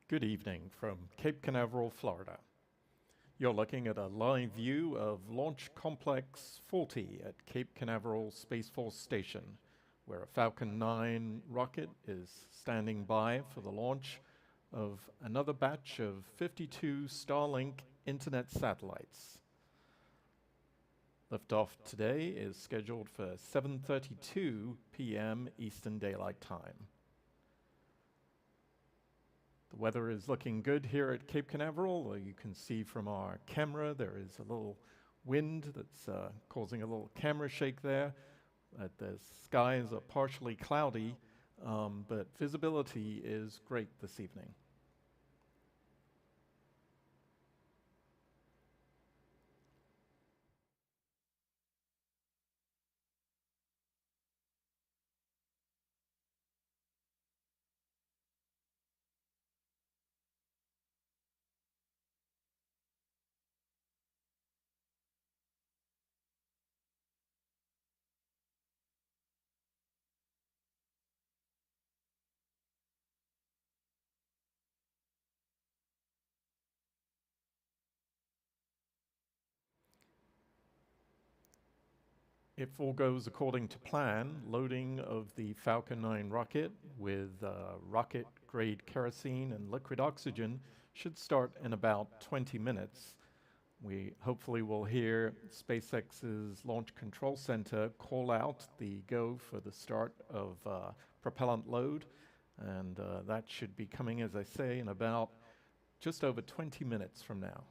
Good evening from Cape Canaveral, Florida. You're looking at a live view of Launch Complex 40 at Cape Canaveral Space Force Station, where a Falcon 9 rocket is standing by for the launch of another batch of 52 Starlink internet satellites. Liftoff today is scheduled for 7:32 p.m. Eastern Daylight Time. The weather is looking good here at Cape Canaveral. You can see from our camera there is a little wind that's causing a little camera shake there. The skies are partially cloudy, but visibility is great this evening. If all goes according to plan, loading of the Falcon 9 rocket with rocket-grade kerosene and liquid oxygen should start in about 20 minutes. We hopefully will hear SpaceX's Launch Control Center call out the go for the start of propellant load, and that should be coming, as I say, in about just over 20 minutes from now.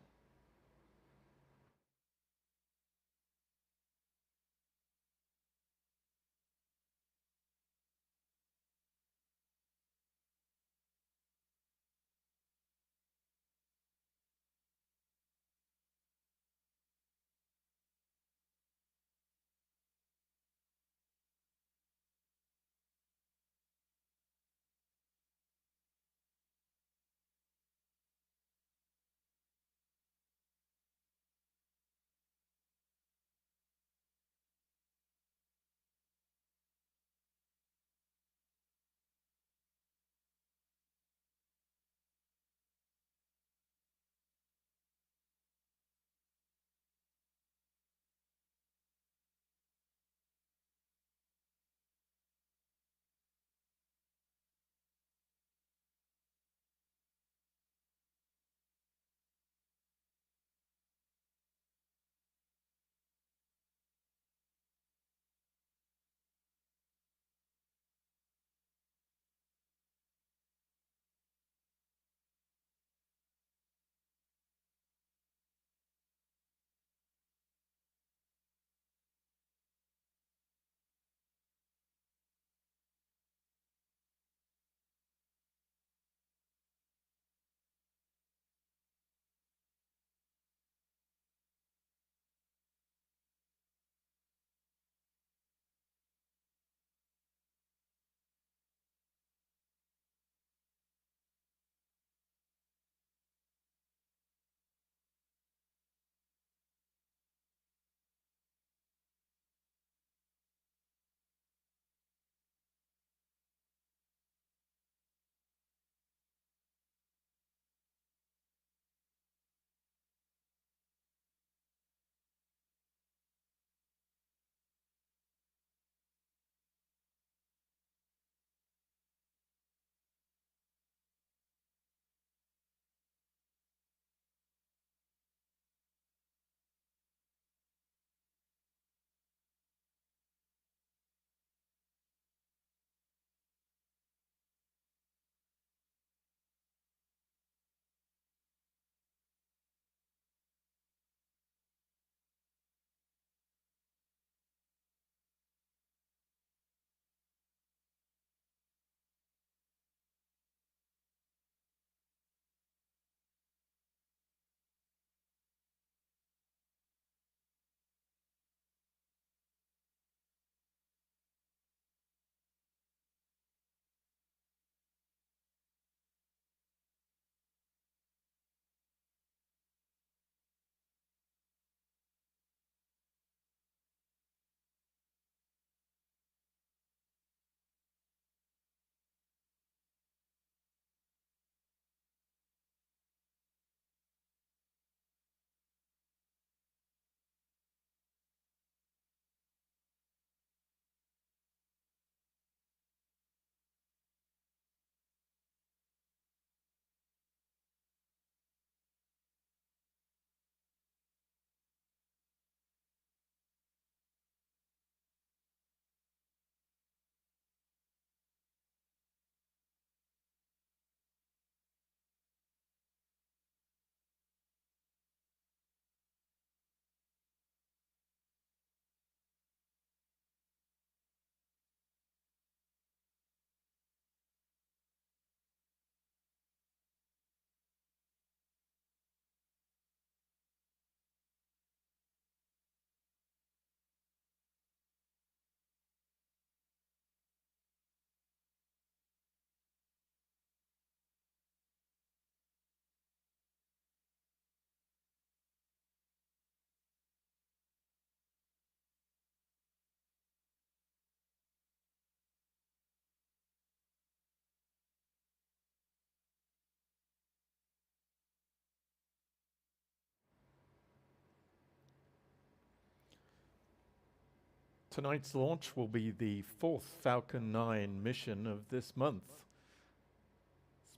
Tonight's launch will be the fourth Falcon 9 mission of this month.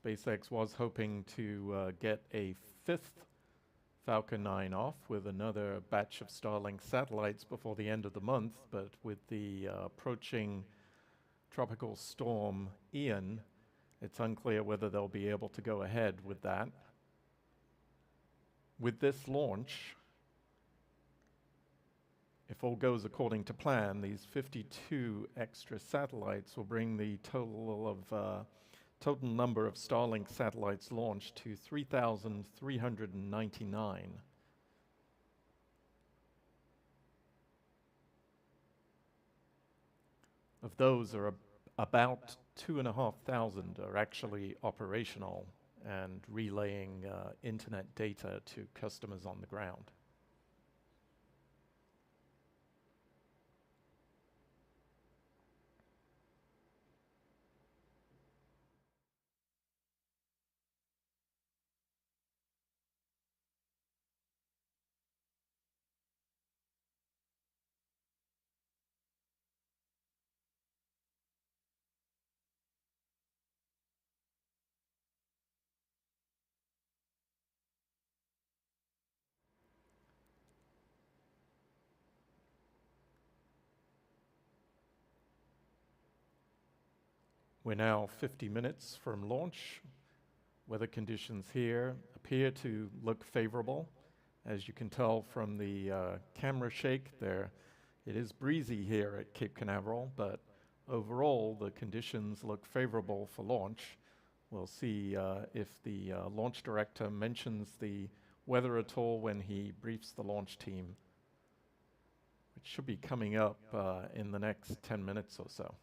SpaceX was hoping to get a fifth Falcon 9 off with another batch of Starlink satellites before the end of the month, but with the approaching tropical storm Ian, it's unclear whether they'll be able to go ahead with that. With this launch, if all goes according to plan, these 52 extra satellites will bring the total number of Starlink satellites launched to 3,399. Of those, about 2,500 are actually operational and relaying internet data to customers on the ground. We're now 50 minutes from launch. Weather conditions here appear to look favorable. As you can tell from the camera shake there, it is breezy here at Cape Canaveral, but overall the conditions look favorable for launch. We'll see if the launch director mentions the weather at all when he briefs the launch team, which should be coming up in the next 10 minutes or so.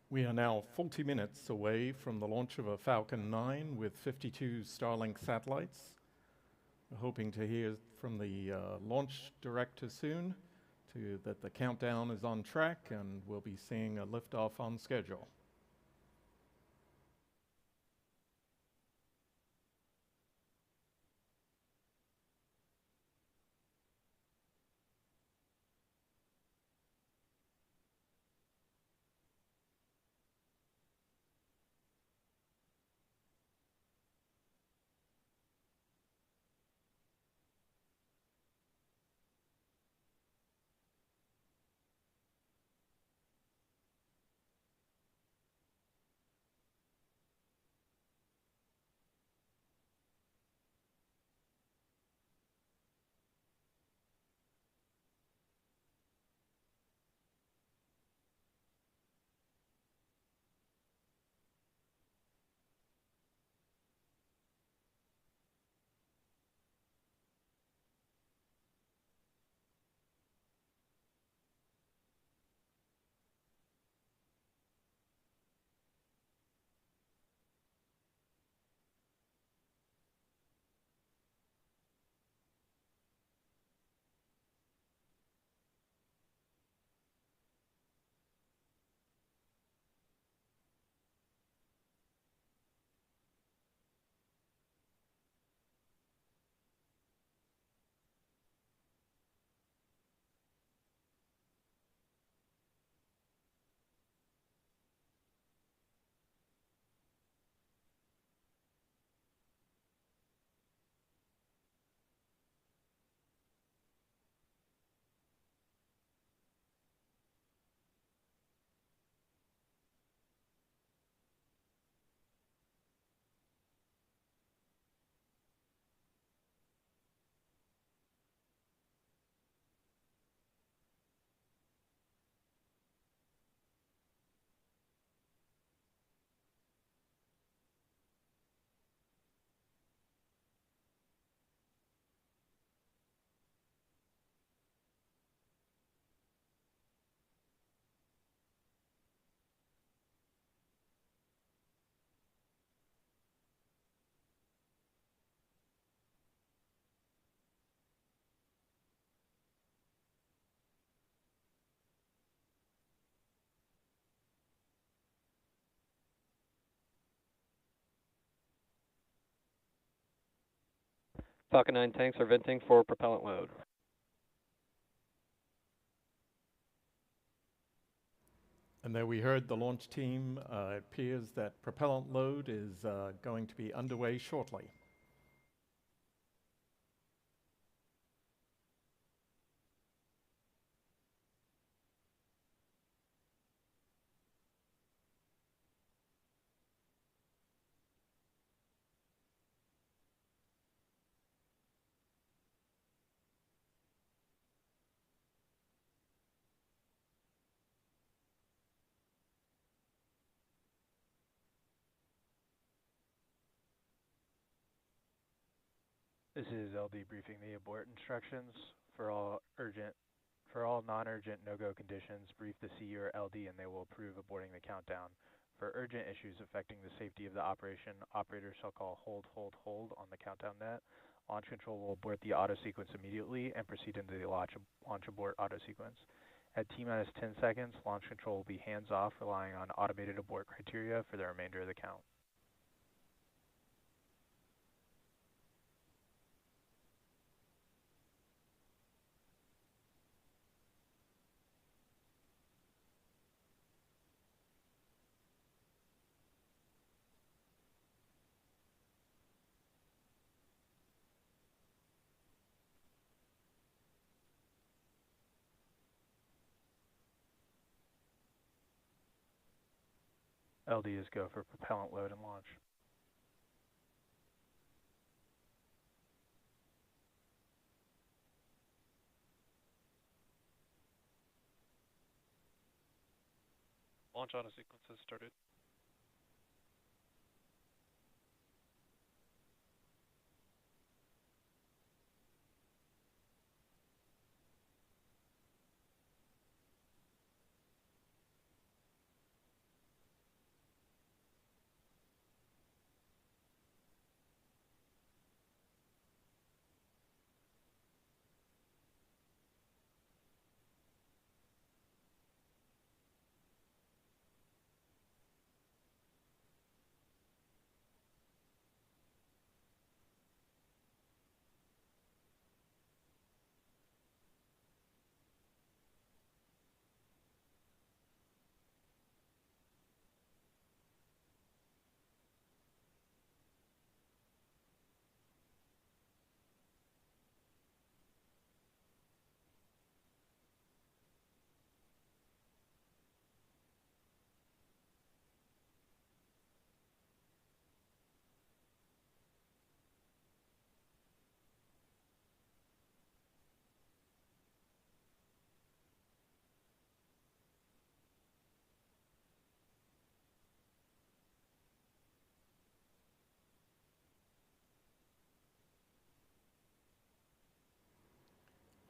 We are now 40 minutes away from the launch of a Falcon 9 with 52 Starlink satellites. We're hoping to hear from the launch director soon that the countdown is on track and we'll be seeing a liftoff on schedule. Falcon 9 tanks are venting for propellant load. And there we heard the launch team. It appears that propellant load is going to be underway shortly. This is LD briefing the abort instructions for all non-urgent no-go conditions. Brief the CU or LD and they will approve aborting the countdown. For urgent issues affecting the safety of the operation, operators shall call hold on the countdown net. Launch control will abort the auto sequence immediately and proceed into the launch abort auto sequence. At T-minus 10 seconds, launch control will be hands off, relying on automated abort criteria for the remainder of the count. LD is go for propellant load and launch. Launch auto sequence has started.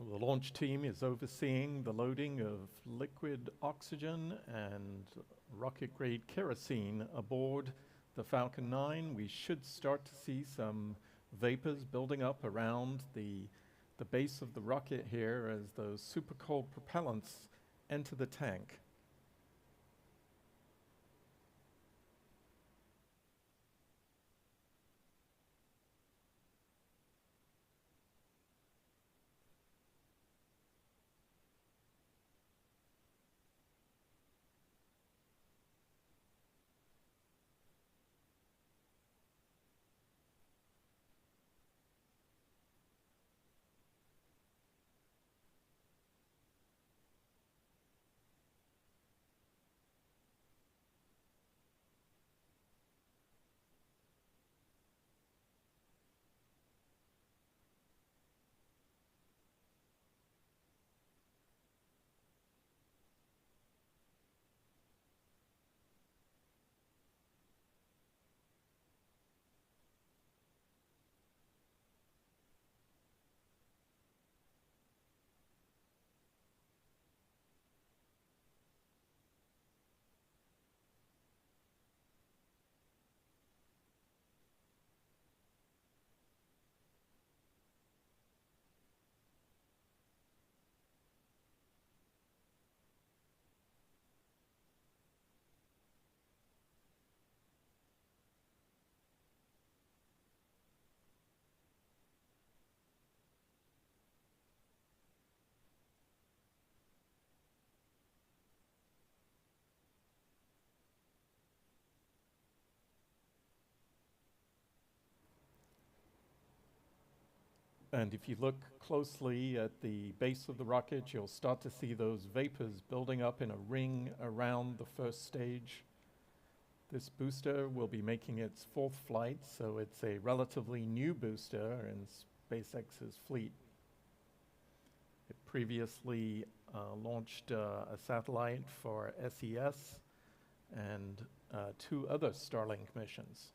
The launch team is overseeing the loading of liquid oxygen and rocket-grade kerosene aboard the Falcon 9. We should start to see some vapors building up around the base of the rocket here as those super cold propellants enter the tank. And if you look closely at the base of the rocket, you'll start to see those vapors building up in a ring around the first stage. This booster will be making its 4th flight, so it's a relatively new booster in SpaceX's fleet. It previously launched a satellite for SES and 2 other Starlink missions.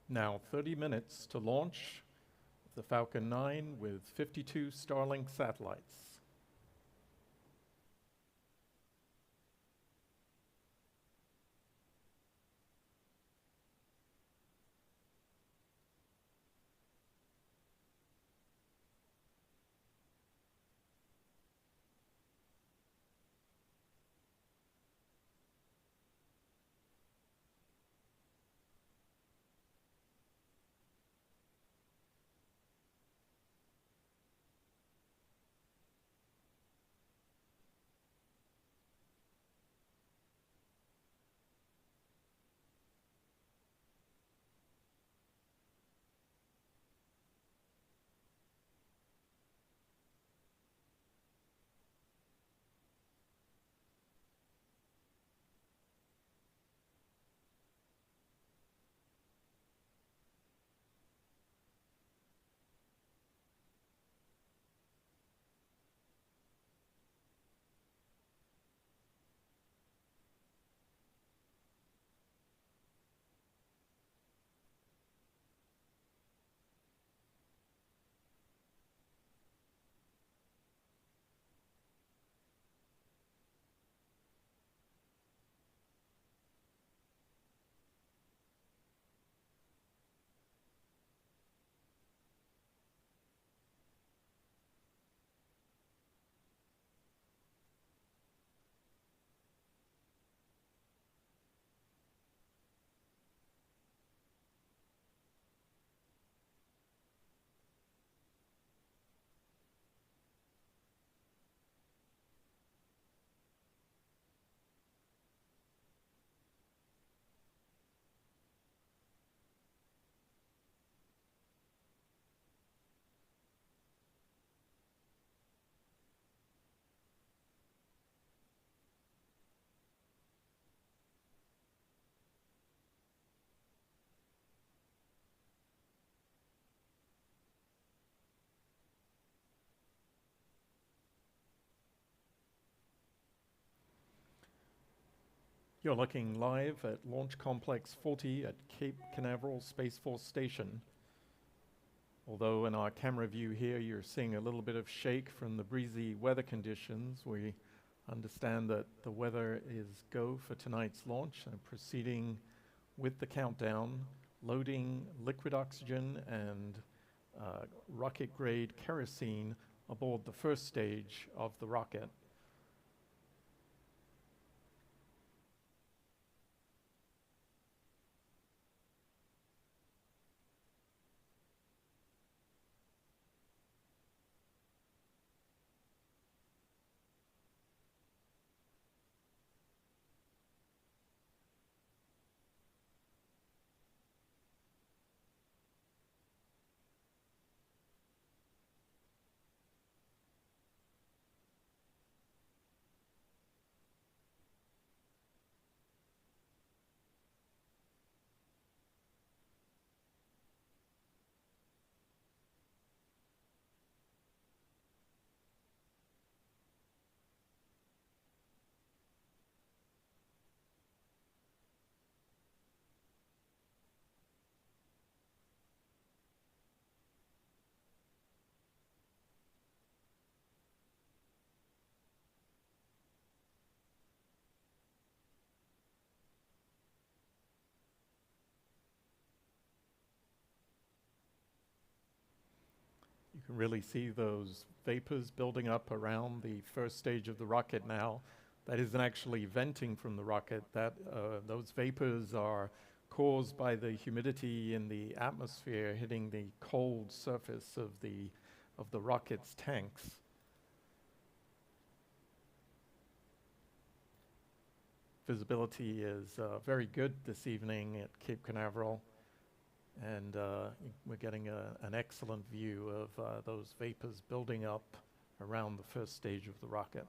Now 30 minutes to launch the Falcon 9 with 52 Starlink satellites. You're looking live at Launch Complex 40 at Cape Canaveral Space Force Station. Although in our camera view here you're seeing a little bit of shake from the breezy weather conditions, we understand that the weather is go for tonight's launch and proceeding with the countdown, loading liquid oxygen and rocket-grade kerosene aboard the first stage of the rocket. You can really see those vapors building up around the first stage of the rocket now. That isn't actually venting from the rocket. Those vapors are caused by the humidity in the atmosphere hitting the cold surface of the rocket's tanks. Visibility is very good this evening at Cape Canaveral, and we're getting an excellent view of those vapors building up around the first stage of the rocket.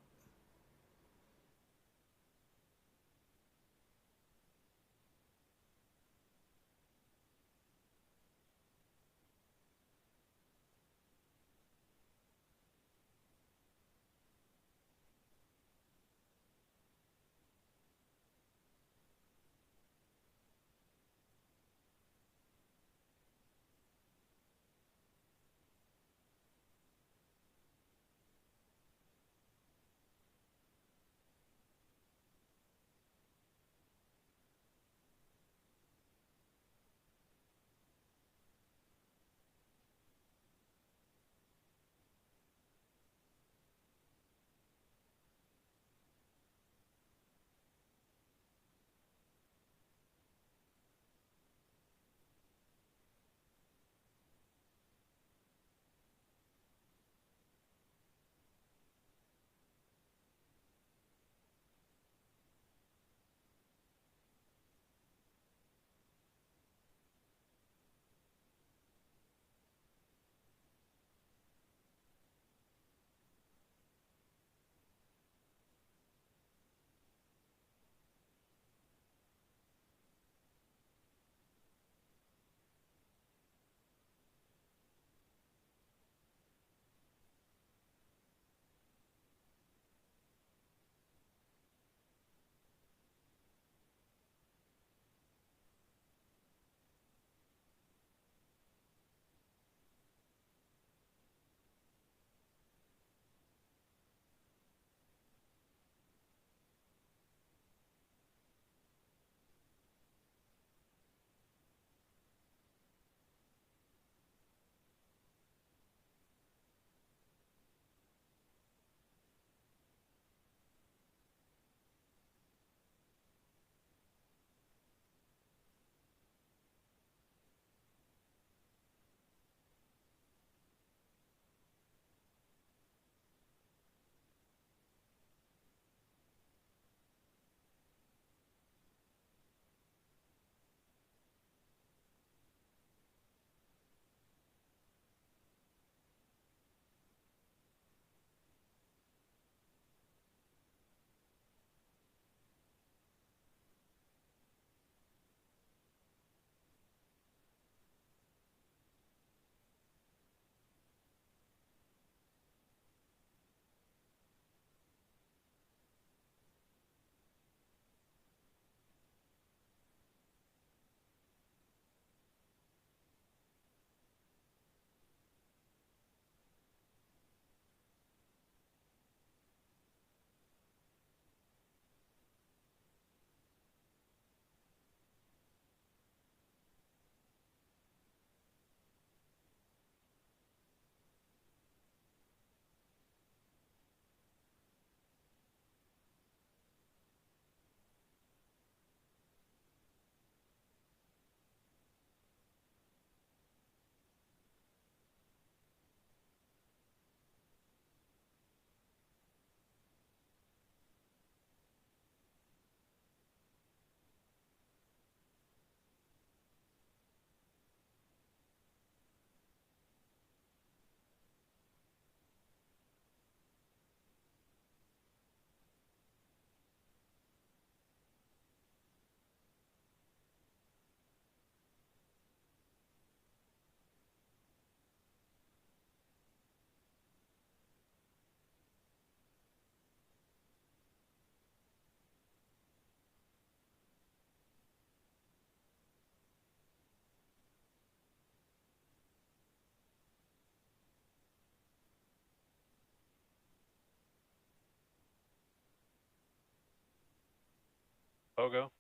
BOGO.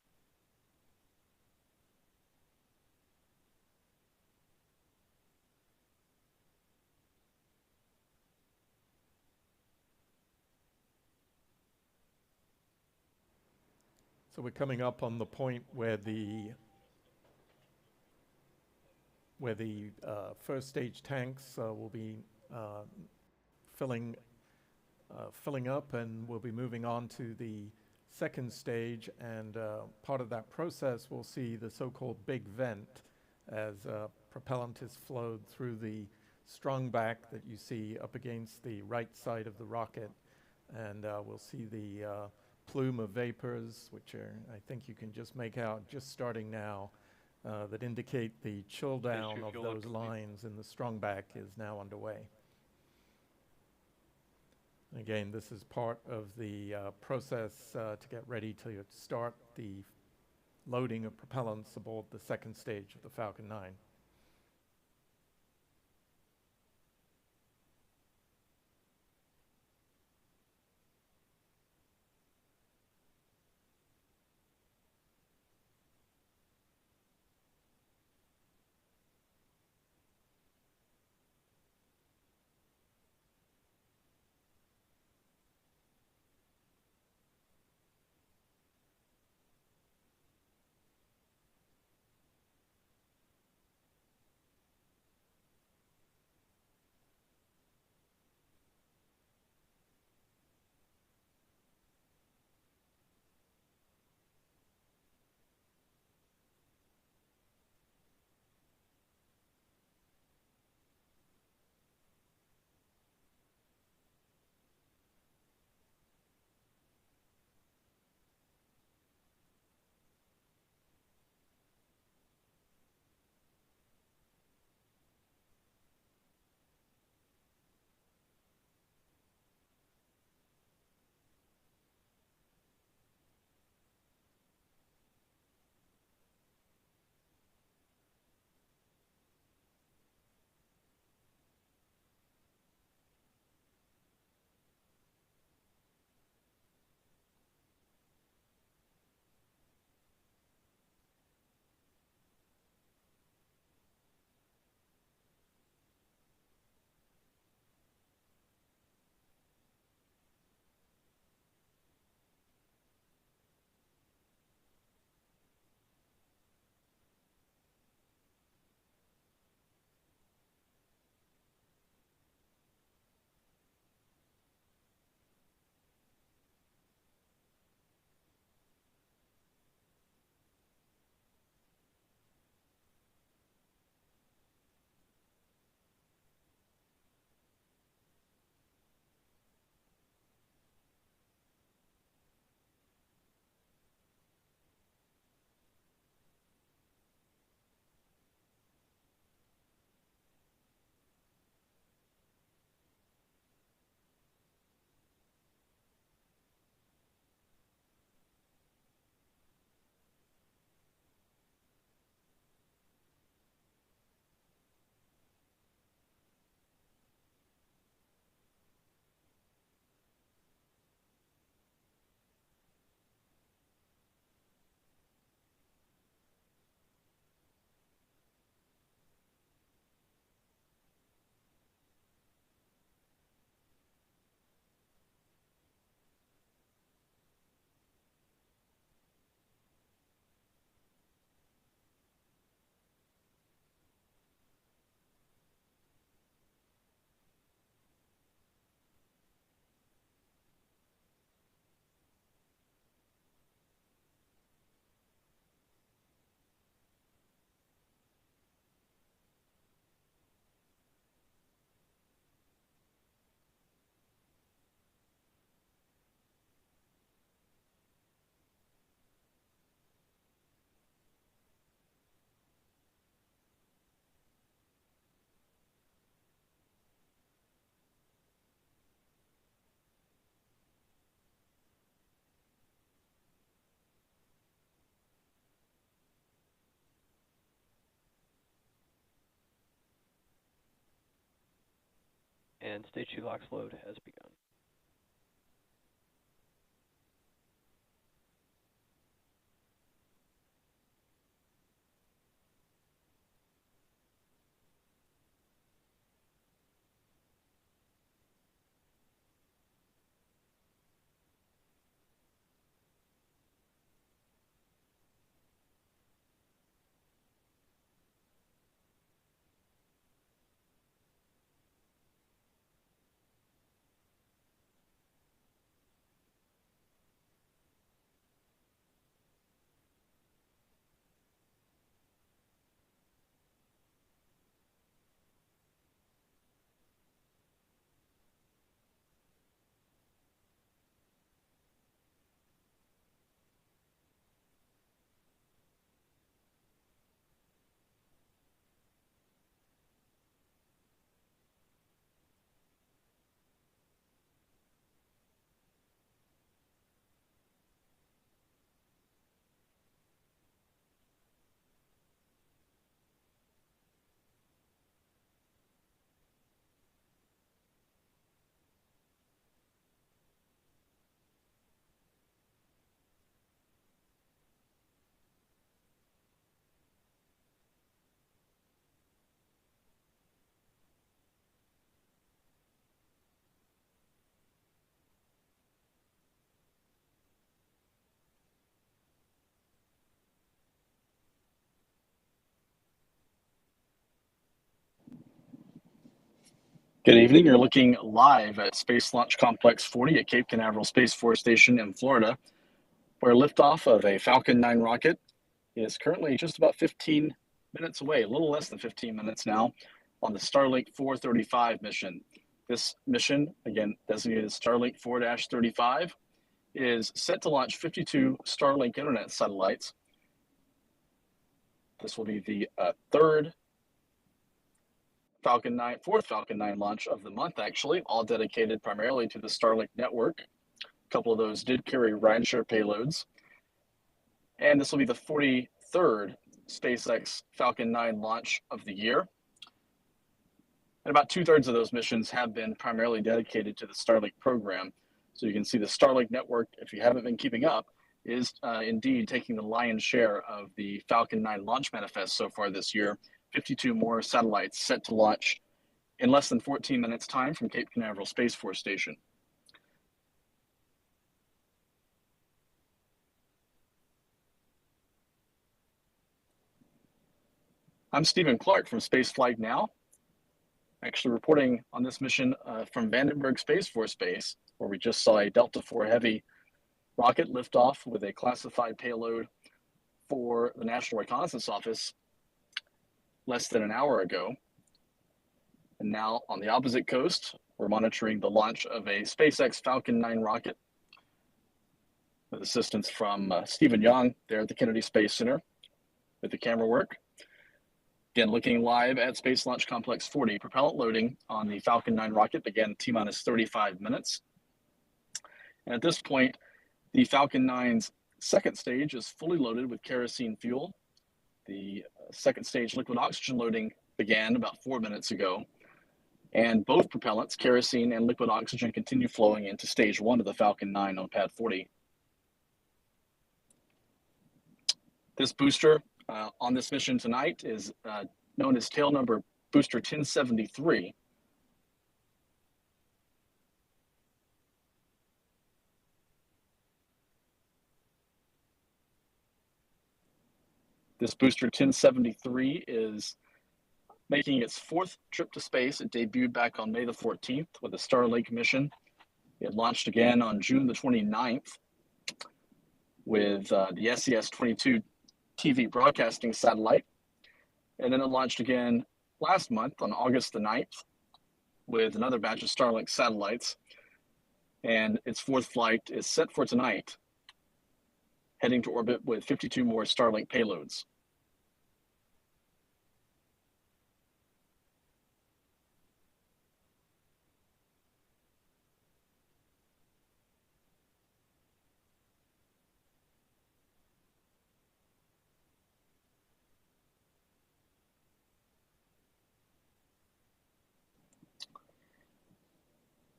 So we're coming up on the point where the first stage tanks will be filling up, and we'll be moving on to the second stage. And part of that process, we'll see the so-called big vent as propellant is flowed through the strung back that you see up against the right side of the rocket, and we'll see the plume of vapors, which are, I think you can just make out just starting now, that indicate the chill down of those lines in the strung back is now underway. Again, this is part of the process to get ready to start the loading of propellants aboard the second stage of the Falcon 9. And stage 2 LOX load has begun. Good evening. You're looking live at Space Launch Complex 40 at Cape Canaveral Space Force Station in Florida, where liftoff of a Falcon 9 rocket is currently just about 15 minutes away, a little less than 15 minutes now, on the Starlink 435 mission. This mission, again designated Starlink 4-35, is set to launch 52 Starlink internet satellites. This will be the fourth Falcon 9 launch of the month, actually, all dedicated primarily to the Starlink network. A couple of those did carry rideshare payloads. And this will be the 43rd SpaceX Falcon 9 launch of the year. And about 2/3 of those missions have been primarily dedicated to the Starlink program. So you can see the Starlink network, if you haven't been keeping up, is indeed taking the lion's share of the Falcon 9 launch manifest so far this year. 52 more satellites set to launch in less than 14 minutes time from Cape Canaveral Space Force Station. I'm Stephen Clark from Spaceflight Now, actually reporting on this mission from Vandenberg Space Force Base, where we just saw a Delta IV Heavy rocket lift off with a classified payload for the National Reconnaissance Office less than an hour ago. And now on the opposite coast, we're monitoring the launch of a SpaceX Falcon 9 rocket with assistance from Stephen Young there at the Kennedy Space Center with the camera work. Again, looking live at Space Launch Complex 40, propellant loading on the Falcon 9 rocket began T-minus 35 minutes. And at this point, the Falcon 9's second stage is fully loaded with kerosene fuel. The second stage liquid oxygen loading began about 4 minutes ago. And both propellants, kerosene and liquid oxygen, continue flowing into stage 1 of the Falcon 9 on pad 40. This booster on this mission tonight is known as tail number booster 1073. This booster 1073 is making its fourth trip to space. It debuted back on May the 14th with a Starlink mission. It launched again on June the 29th with the SES-22 TV broadcasting satellite. And then it launched again last month on August the 9th with another batch of Starlink satellites. And its fourth flight is set for tonight, heading to orbit with 52 more Starlink payloads.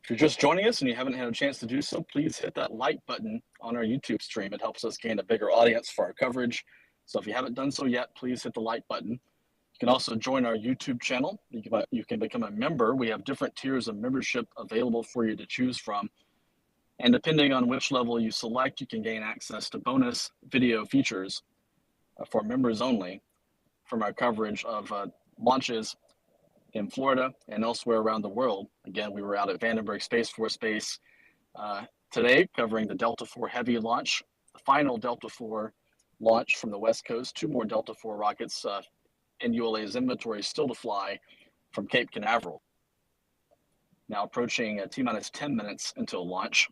If you're just joining us and you haven't had a chance to do so, please hit that like button on our YouTube stream. It helps us gain a bigger audience for our coverage. So if you haven't done so yet, please hit the like button. You can also join our YouTube channel. You can become a member. We have different tiers of membership available for you to choose from. And depending on which level you select, you can gain access to bonus video features for members only from our coverage of launches in Florida and elsewhere around the world. Again, we were out at Vandenberg Space Force Base today covering the Delta IV Heavy launch, the final Delta IV launch from the West Coast. 2 more Delta IV rockets in ULA's inventory still to fly from Cape Canaveral. Now approaching T-minus 10 minutes until launch.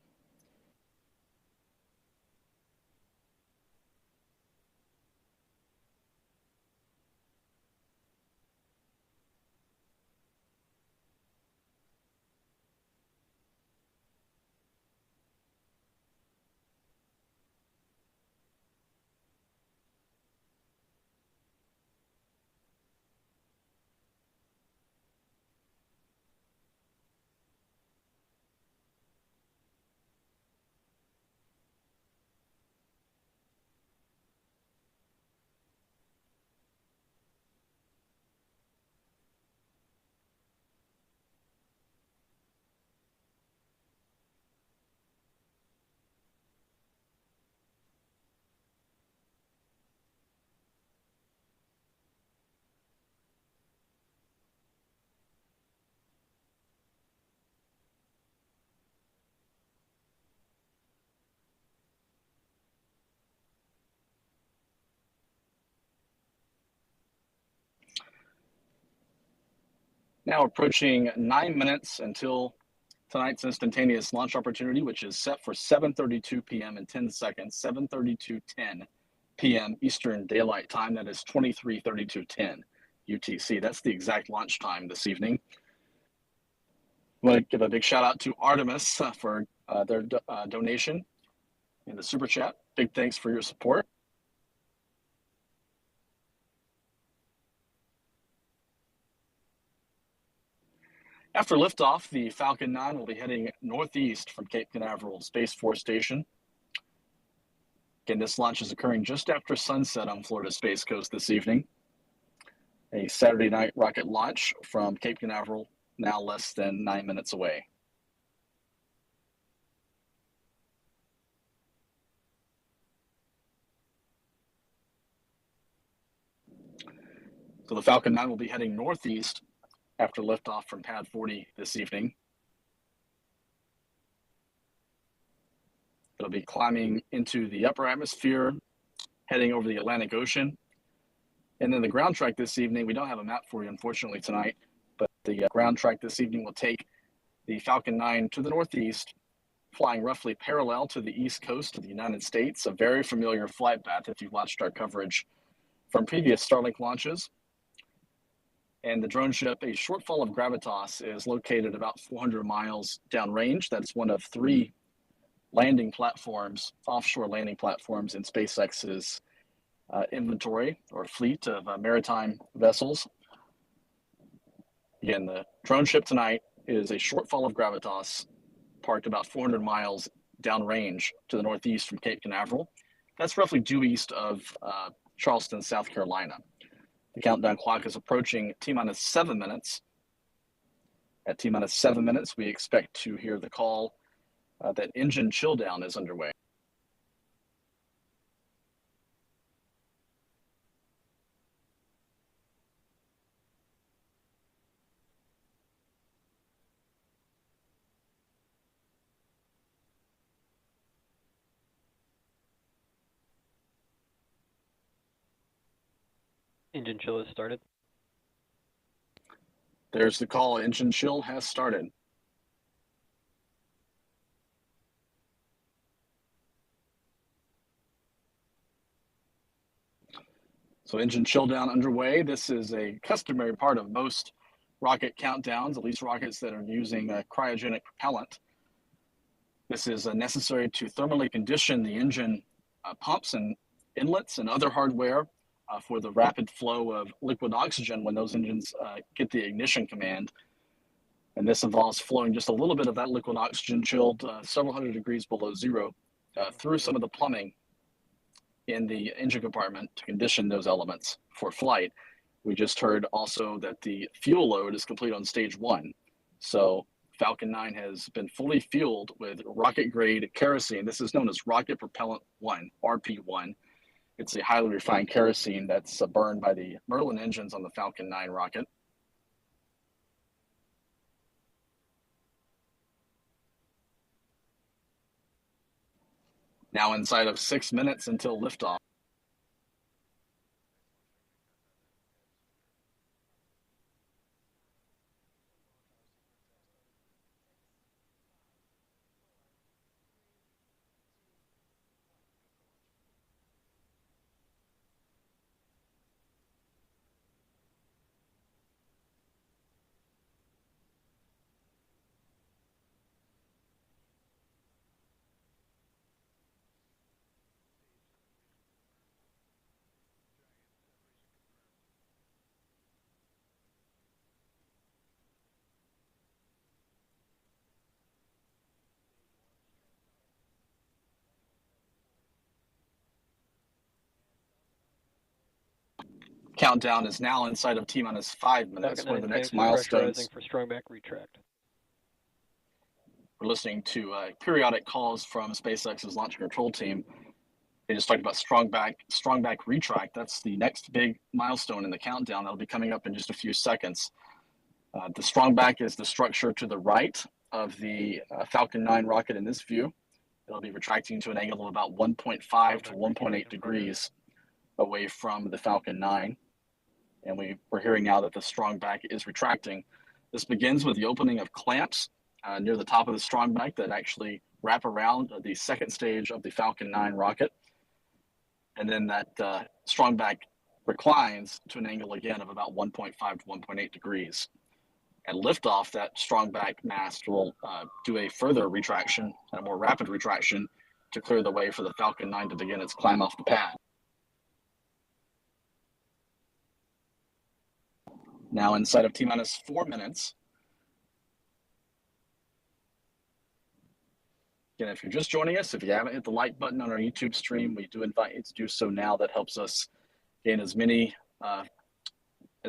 Now approaching 9 minutes until tonight's instantaneous launch opportunity, which is set for 7:32 p.m. in 10 seconds, 7:32:10 p.m. Eastern Daylight Time. That is 23:32:10 UTC. That's the exact launch time this evening. I want to give a big shout out to Artemis for their donation in the super chat. Big thanks for your support. After liftoff, the Falcon 9 will be heading northeast from Cape Canaveral Space Force Station. Again, this launch is occurring just after sunset on Florida's Space Coast this evening. A Saturday night rocket launch from Cape Canaveral, now less than 9 minutes away. So the Falcon 9 will be heading northeast after liftoff from Pad 40 this evening. It'll be climbing into the upper atmosphere, heading over the Atlantic Ocean. And then the ground track this evening, we don't have a map for you, unfortunately, tonight, but the ground track this evening will take the Falcon 9 to the northeast, flying roughly parallel to the east coast of the United States, a very familiar flight path if you've watched our coverage from previous Starlink launches. And the drone ship, a shortfall of gravitas, is located about 400 miles downrange. That's one of 3 landing platforms, offshore landing platforms in SpaceX's inventory or fleet of maritime vessels. Again, the drone ship tonight is a shortfall of gravitas, parked about 400 miles downrange to the northeast from Cape Canaveral. That's roughly due east of Charleston, South Carolina. The countdown clock is approaching T-minus 7 minutes. At T-minus 7 minutes, we expect to hear the call that engine chill down is underway. Engine chill has started. There's the call. Engine chill has started. So engine chill down underway. This is a customary part of most rocket countdowns, at least rockets that are using cryogenic propellant. This is necessary to thermally condition the engine pumps and inlets and other hardware for the rapid flow of liquid oxygen when those engines get the ignition command. And this involves flowing just a little bit of that liquid oxygen chilled several hundred degrees below zero through some of the plumbing in the engine compartment to condition those elements for flight. We just heard also that the fuel load is complete on stage 1. So Falcon 9 has been fully fueled with rocket grade kerosene. This is known as Rocket Propellant 1, RP1. It's a highly refined kerosene that's burned by the Merlin engines on the Falcon 9 rocket. Now inside of 6 minutes until liftoff. Countdown is now inside of T-minus 5 minutes. Falcon One of the 9 next tanks milestones. pressurizing for strong back retract. We're listening to periodic calls from SpaceX's launch control team. They just talked about strong back retract. That's the next big milestone in the countdown. That'll be coming up in just a few seconds. The strong back is the structure to the right of the Falcon 9 rocket in this view. It'll be retracting to an angle of about 1.5 to 1.8 degrees away from the Falcon 9. And we're hearing now that the strong back is retracting. This begins with the opening of clamps near the top of the strong back that actually wrap around the second stage of the Falcon 9 rocket. And then that strong back reclines to an angle again of about 1.5 to 1.8 degrees. At liftoff, that strong back mast will do a further retraction, a more rapid retraction, to clear the way for the Falcon 9 to begin its climb off the pad. Now inside of T-minus 4 minutes. Again, if you're just joining us, if you haven't hit the like button on our YouTube stream, we do invite you to do so now. That helps us gain as many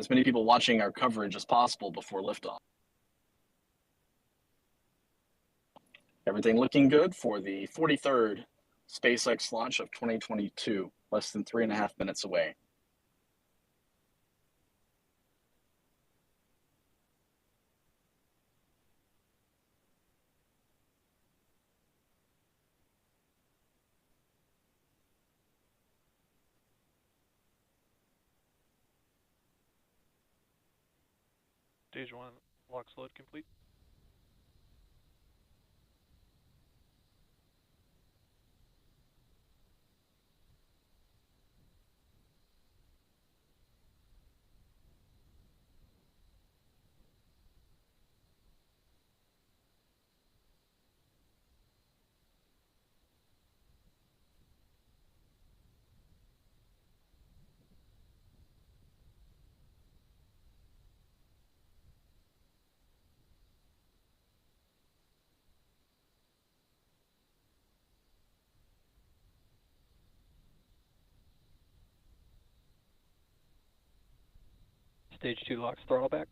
people watching our coverage as possible before liftoff. Everything looking good for the 43rd SpaceX launch of 2022, less than 3.5 minutes away. Stage 1 locks load complete. Stage 2 locks throttle back.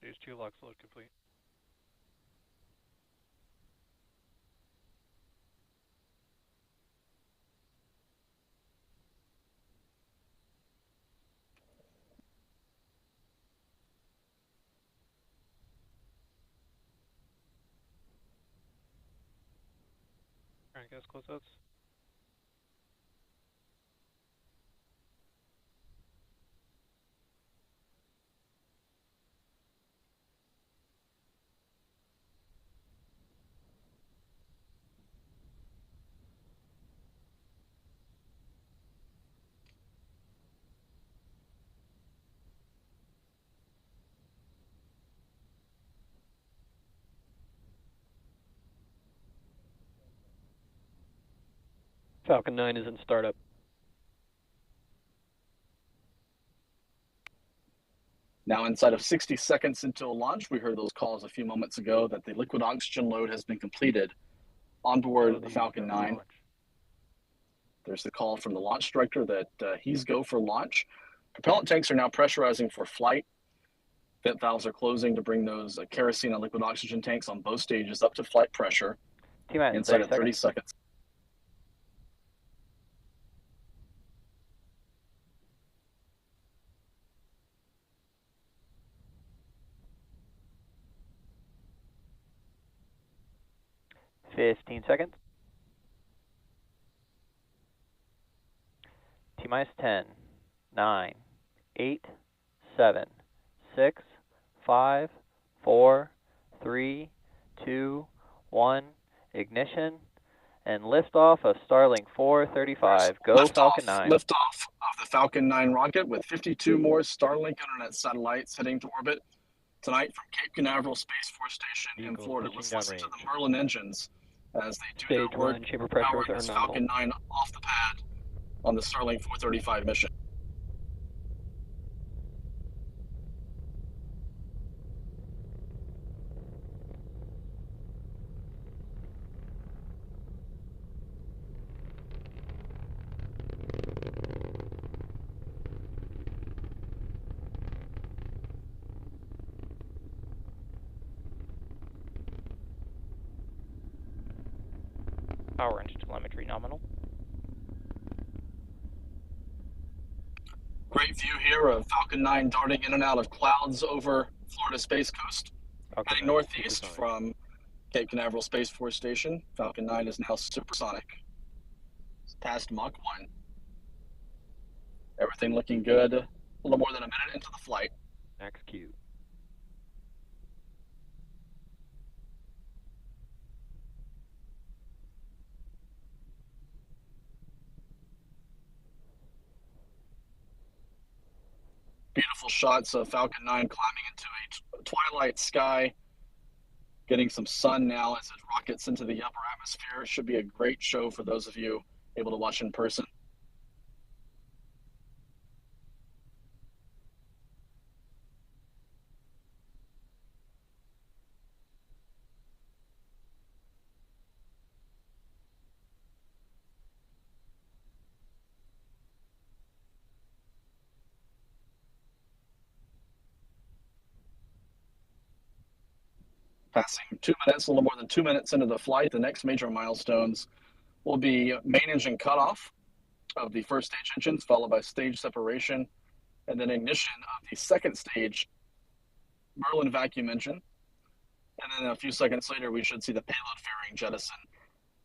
Stage 2 locks load complete. Alright guys, closeouts. Falcon 9 is in startup. Now inside of 60 seconds until launch, we heard those calls a few moments ago that the liquid oxygen load has been completed on board the Falcon 9. There's the call from the launch director that he's go for launch. Propellant tanks are now pressurizing for flight. Vent valves are closing to bring those kerosene and liquid oxygen tanks on both stages up to flight pressure inside of 30 seconds. Seconds. T-minus 10, 9, 8, 7, 6, 5, 4, 3, 2, 1, ignition, and liftoff of Starlink 435. Go Falcon 9. Liftoff of the Falcon 9 rocket with 52 more Starlink internet satellites heading to orbit tonight from Cape Canaveral Space Force Station in Florida. Let's listen to the Merlin engines as they do their work powering this Falcon 9 off the pad on the Starlink 435 mission. Power into telemetry nominal. Great view here of Falcon 9 darting in and out of clouds over Florida Space Coast. Falcon Heading 9, northeast supersonic. from Cape Canaveral Space Force Station. Falcon 9 is now supersonic. It's past Mach 1. Everything looking good. A little more than a minute into the flight. Max Q. Beautiful shots of Falcon 9 climbing into a twilight sky. Getting some sun now as it rockets into the upper atmosphere. It should be a great show for those of you able to watch in person. Passing 2 minutes, a little more than 2 minutes into the flight, the next major milestones will be main engine cutoff of the first stage engines, followed by stage separation, and then ignition of the second stage Merlin vacuum engine. And then a few seconds later, we should see the payload fairing jettison.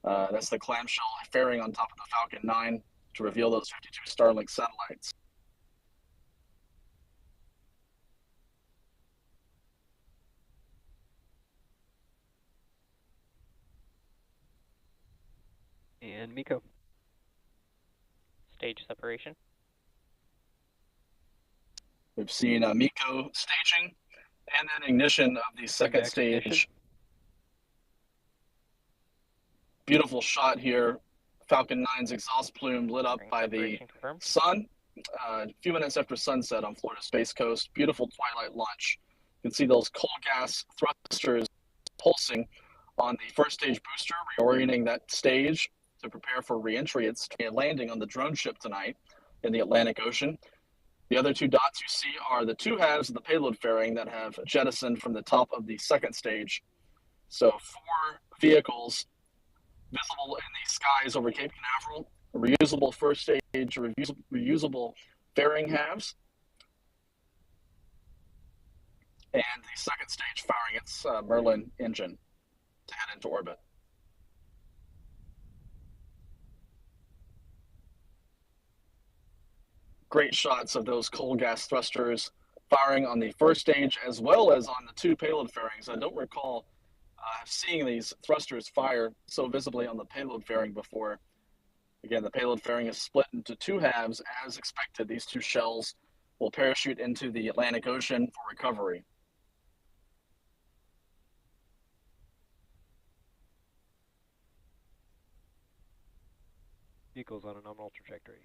That's the clamshell fairing on top of the Falcon 9 to reveal those 52 Starlink satellites. And MECO. Stage separation. We've seen MECO staging and then ignition of the second stage. Ignition. Beautiful shot here. Falcon 9's exhaust plume lit up by the sun. A few minutes after sunset on Florida Space Coast. Beautiful twilight launch. You can see those coal gas thrusters pulsing on the first stage booster, reorienting that stage to prepare for reentry. It's landing on the drone ship tonight in the Atlantic Ocean. The other two dots you see are the two halves of the payload fairing that have jettisoned from the top of the second stage. So 4 vehicles visible in the skies over Cape Canaveral, reusable first stage, reusable fairing halves, and the second stage firing its Merlin engine to head into orbit. Great shots of those coal gas thrusters firing on the first stage as well as on the 2 payload fairings. I don't recall seeing these thrusters fire so visibly on the payload fairing before. Again, the payload fairing is split into 2 halves as expected. These 2 shells will parachute into the Atlantic Ocean for recovery. Vehicles on a nominal trajectory.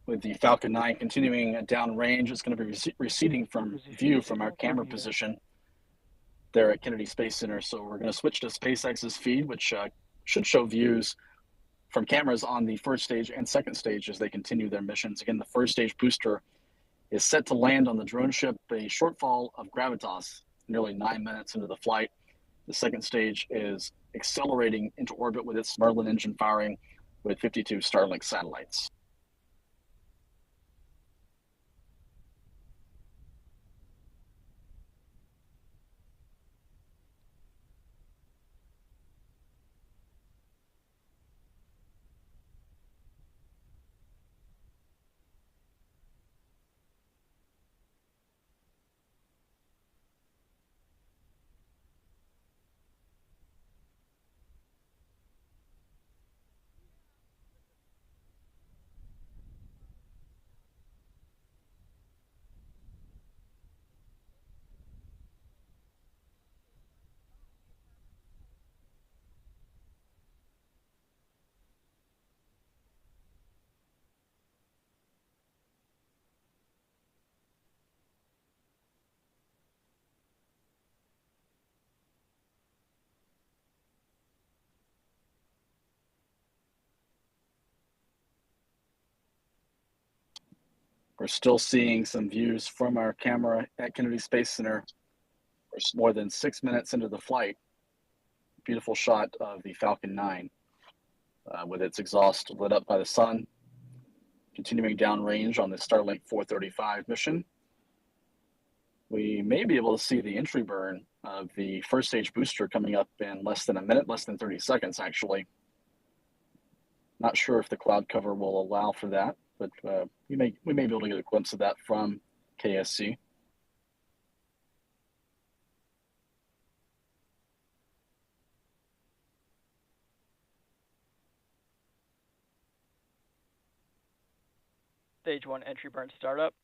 With the Falcon 9 continuing downrange, it's going to be receding from view from our camera position there at Kennedy Space Center. So we're going to switch to SpaceX's feed, which should show views from cameras on the first stage and second stage as they continue their missions. Again, the first stage booster is set to land on the drone ship, a shortfall of gravitas, nearly 9 minutes into the flight. The second stage is accelerating into orbit with its Merlin engine firing with 52 Starlink satellites. We're still seeing some views from our camera at Kennedy Space Center. We're more than 6 minutes into the flight. Beautiful shot of the Falcon 9 with its exhaust lit up by the sun. Continuing downrange on the Starlink 435 mission. We may be able to see the entry burn of the first stage booster coming up in less than a minute, less than 30 seconds actually. Not sure if the cloud cover will allow for that, but we may be able to get a glimpse of that from KSC. Stage 1 entry burn startup.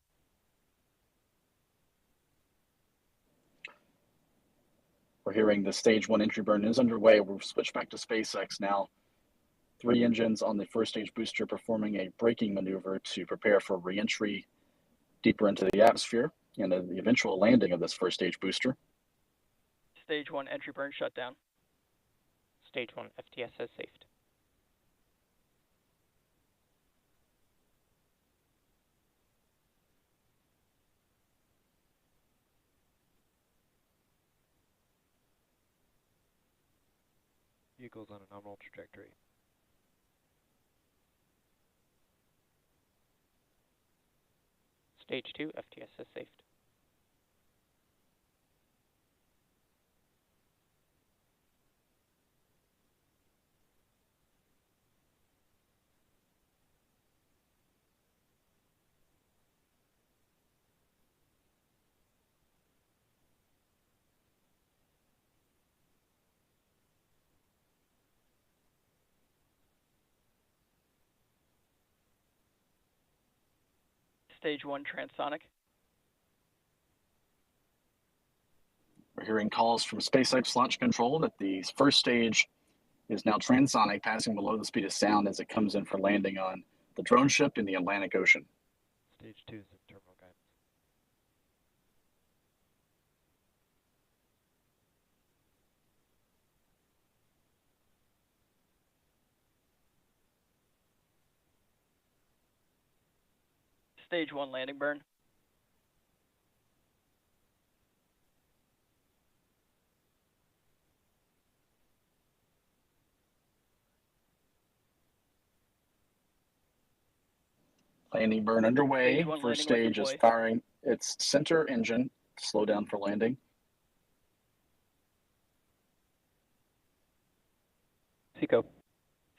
We're hearing the stage 1 entry burn is underway. We'll switch back to SpaceX now. 3 engines on the first stage booster performing a braking maneuver to prepare for re-entry deeper into the atmosphere and the eventual landing of this first stage booster. Stage 1 entry burn shutdown. Stage 1 FTS has saved. Vehicles on a nominal trajectory. Stage 2 FTS has saved. Stage 1 transonic. We're hearing calls from SpaceX launch control that the first stage is now transonic, passing below the speed of sound as it comes in for landing on the drone ship in the Atlantic Ocean. Stage 2 is in terminal guidance. Stage 1 landing burn. Landing burn underway. Stage 1 First landing light stage is deploy. firing its center engine to slow down for landing. Seco.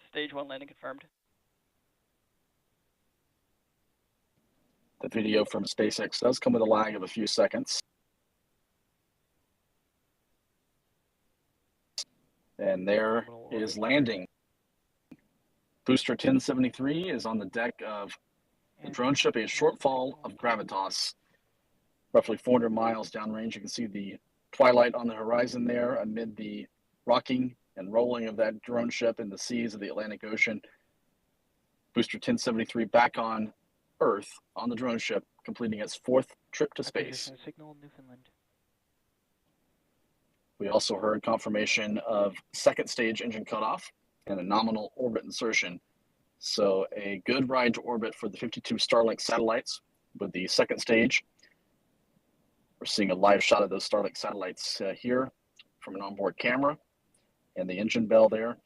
Stage 1 landing confirmed. The video from SpaceX does come with a lag of a few seconds. And there is landing. Booster 1073 is on the deck of the drone ship, a shortfall of gravitas, roughly 400 miles downrange. You can see the twilight on the horizon there amid the rocking and rolling of that drone ship in the seas of the Atlantic Ocean. Booster 1073 back on Earth on the drone ship, completing its 4th trip to space. Signal Newfoundland. We also heard confirmation of second stage engine cutoff and a nominal orbit insertion. So a good ride to orbit for the 52 Starlink satellites with the second stage. We're seeing a live shot of those Starlink satellites here from an onboard camera and the engine bell there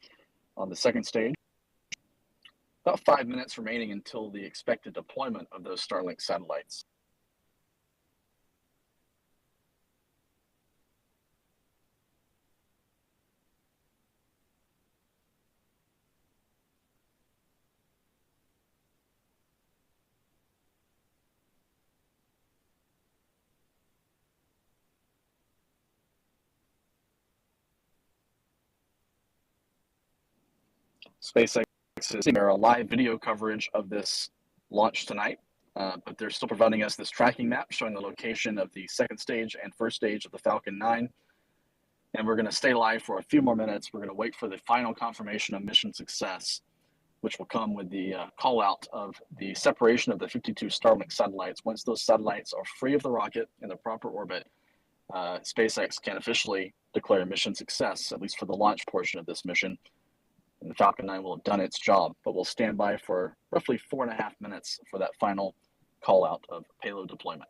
on the second stage. About 5 minutes remaining until the expected deployment of those Starlink satellites. SpaceX is a live video coverage of this launch tonight, but they're still providing us this tracking map showing the location of the second stage and first stage of the Falcon 9. And we're going to stay live for a few more minutes. We're going to wait for the final confirmation of mission success, which will come with the call out of the separation of the 52 Starlink satellites. Once those satellites are free of the rocket in the proper orbit, SpaceX can officially declare mission success, at least for the launch portion of this mission. And the Falcon 9 will have done its job, but we'll stand by for roughly 4.5 minutes for that final call out of payload deployment.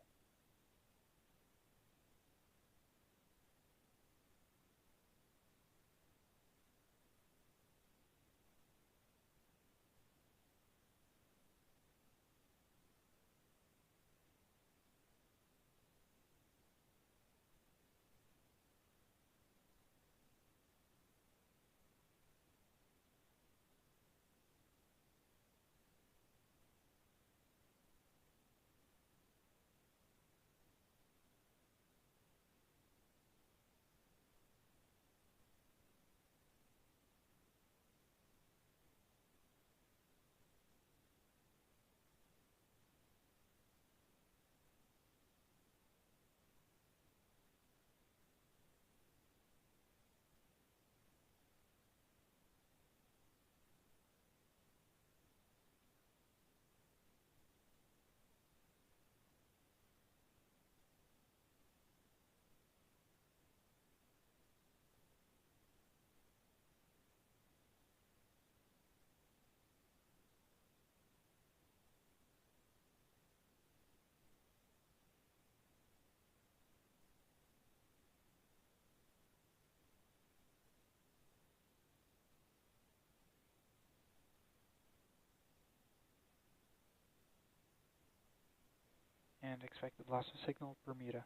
And expected loss of signal, Bermuda.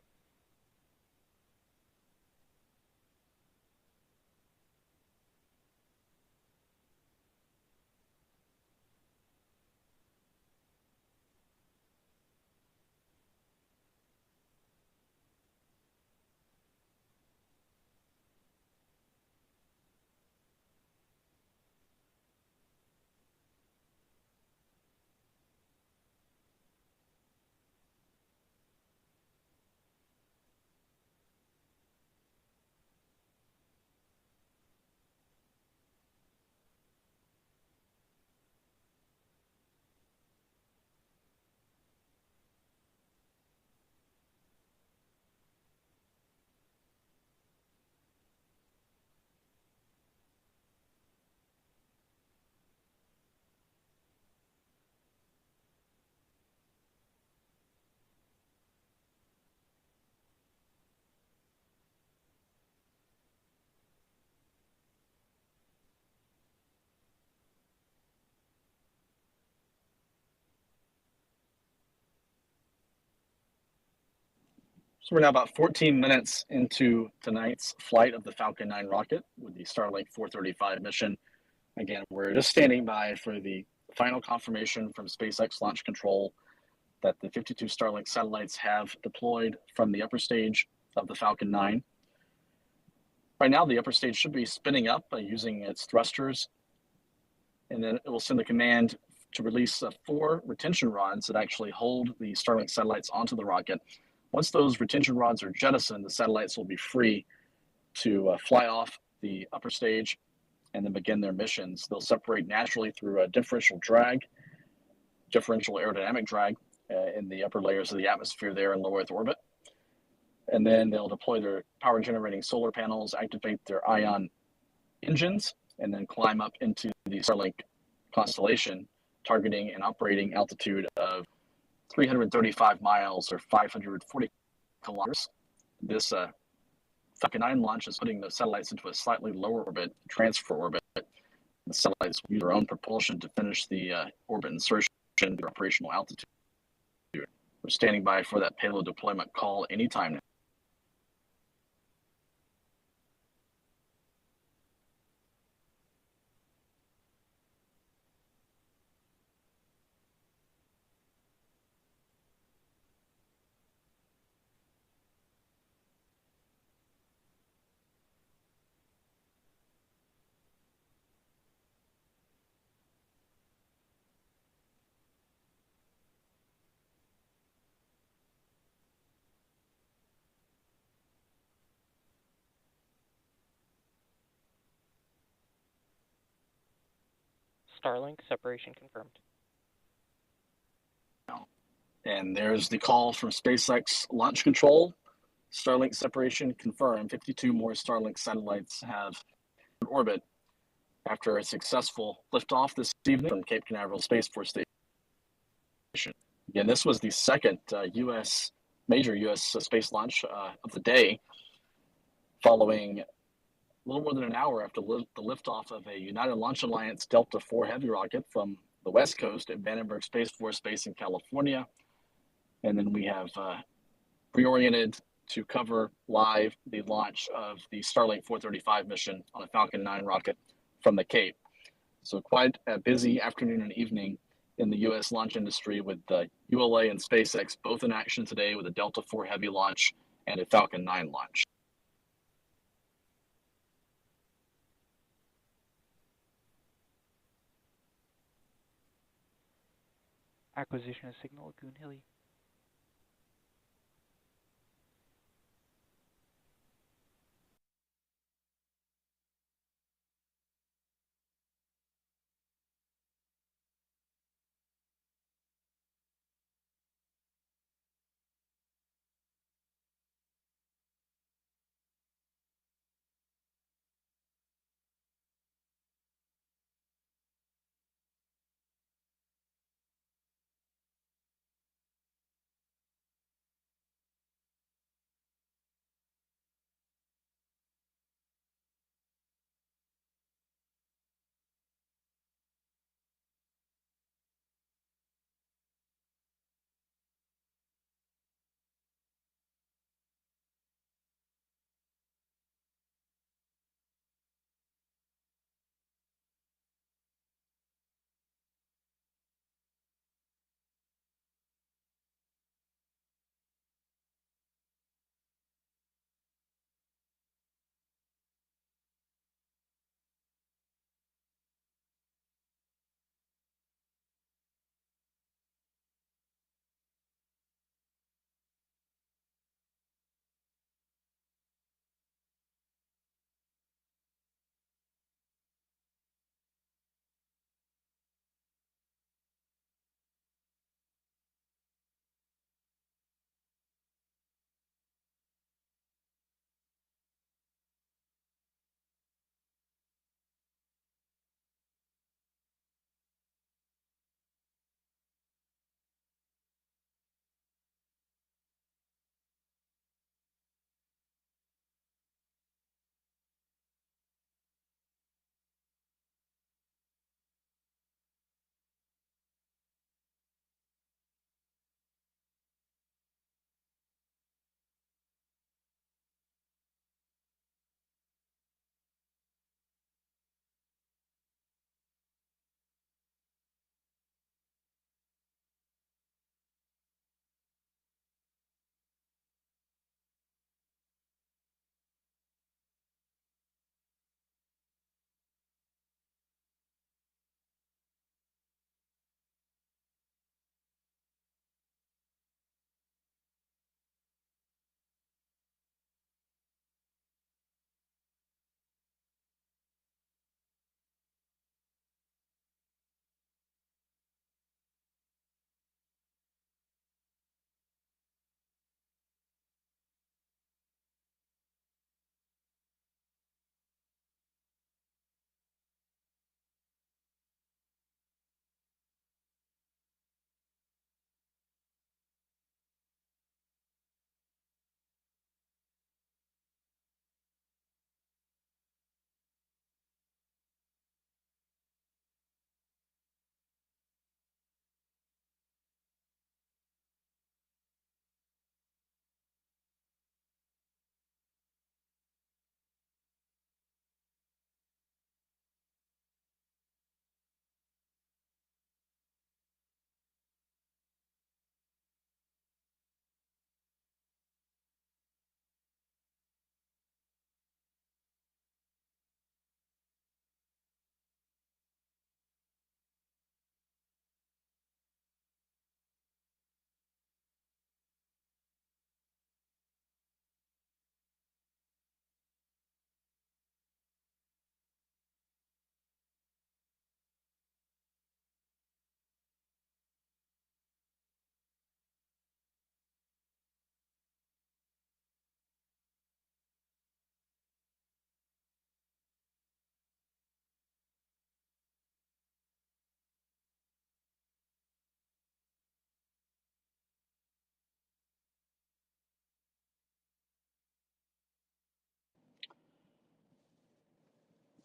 So we're now about 14 minutes into tonight's flight of the Falcon 9 rocket with the Starlink 435 mission. Again, we're just standing by for the final confirmation from SpaceX Launch Control that the 52 Starlink satellites have deployed from the upper stage of the Falcon 9. Right now, the upper stage should be spinning up by using its thrusters, and then it will send a command to release 4 retention rods that actually hold the Starlink satellites onto the rocket. Once those retention rods are jettisoned, the satellites will be free to fly off the upper stage and then begin their missions. They'll separate naturally through a differential aerodynamic drag in the upper layers of the atmosphere there in low Earth orbit. And then they'll deploy their power generating solar panels, activate their ion engines, and then climb up into the Starlink constellation, targeting an operating altitude of 335 miles or 540 kilometers. This Falcon 9 launch is putting the satellites into a slightly lower orbit, transfer orbit. The satellites use their own propulsion to finish the orbit insertion at their operational altitude. We're standing by for that payload deployment call anytime now. Starlink separation confirmed. And there's the call from SpaceX Launch Control. Starlink separation confirmed. 52 more Starlink satellites have in orbit after a successful liftoff this evening from Cape Canaveral Space Force Station. Again, this was the second major U.S. space launch of the day, following a little more than an hour after the liftoff of a United Launch Alliance Delta IV Heavy rocket from the West Coast at Vandenberg Space Force Base in California. And then we have reoriented to cover live the launch of the Starlink 435 mission on a Falcon 9 rocket from the Cape. So quite a busy afternoon and evening in the U.S. launch industry with ULA and SpaceX both in action today with a Delta IV Heavy launch and a Falcon 9 launch. Acquisition of signal, Lagoon Hilly.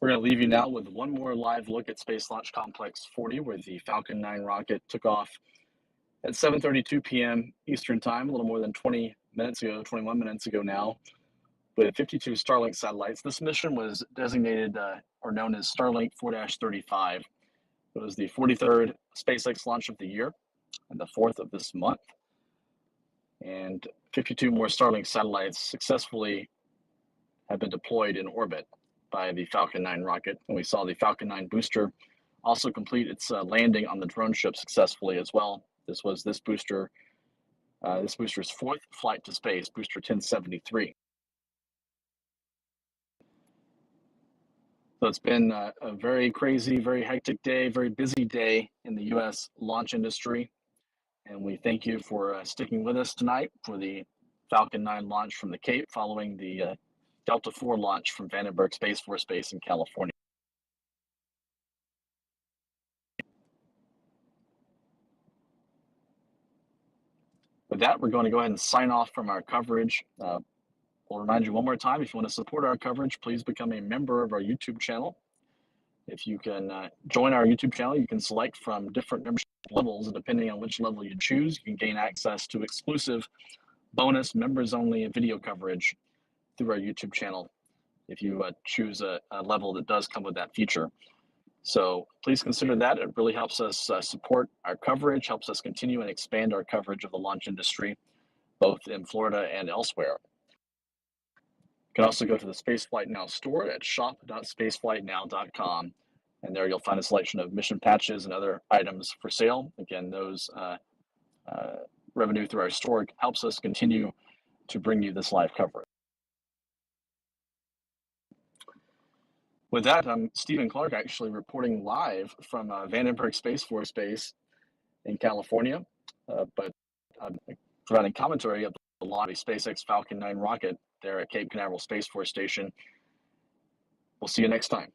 We're going to leave you now with one more live look at Space Launch Complex 40, where the Falcon 9 rocket took off at 7:32 p.m. Eastern Time, a little more than 21 minutes ago now, with 52 Starlink satellites. This mission was designated or known as Starlink 4-35. It was the 43rd SpaceX launch of the year and the 4th of this month. And 52 more Starlink satellites successfully have been deployed in orbit by the Falcon 9 rocket. And we saw the Falcon 9 booster also complete its landing on the drone ship successfully as well. This was this booster's fourth flight to space, booster 1073. So it's been a very crazy, very hectic day, very busy day in the U.S. launch industry. And we thank you for sticking with us tonight for the Falcon 9 launch from the Cape following the Delta IV launch from Vandenberg Space Force Base in California. With that, we're going to go ahead and sign off from our coverage. We'll remind you one more time, if you want to support our coverage, please become a member of our YouTube channel. If you can join our YouTube channel, you can select from different membership levels, and depending on which level you choose, you can gain access to exclusive bonus members-only video coverage through our YouTube channel if you choose a level that does come with that feature. So please consider that. It really helps us support our coverage, helps us continue and expand our coverage of the launch industry, both in Florida and elsewhere. You can also go to the Spaceflight Now store at shop.spaceflightnow.com, and there you'll find a selection of mission patches and other items for sale. Again, those revenue through our store helps us continue to bring you this live coverage. With that, I'm Stephen Clark, actually reporting live from Vandenberg Space Force Base in California, but I'm providing commentary of the launch of the SpaceX Falcon 9 rocket there at Cape Canaveral Space Force Station. We'll see you next time.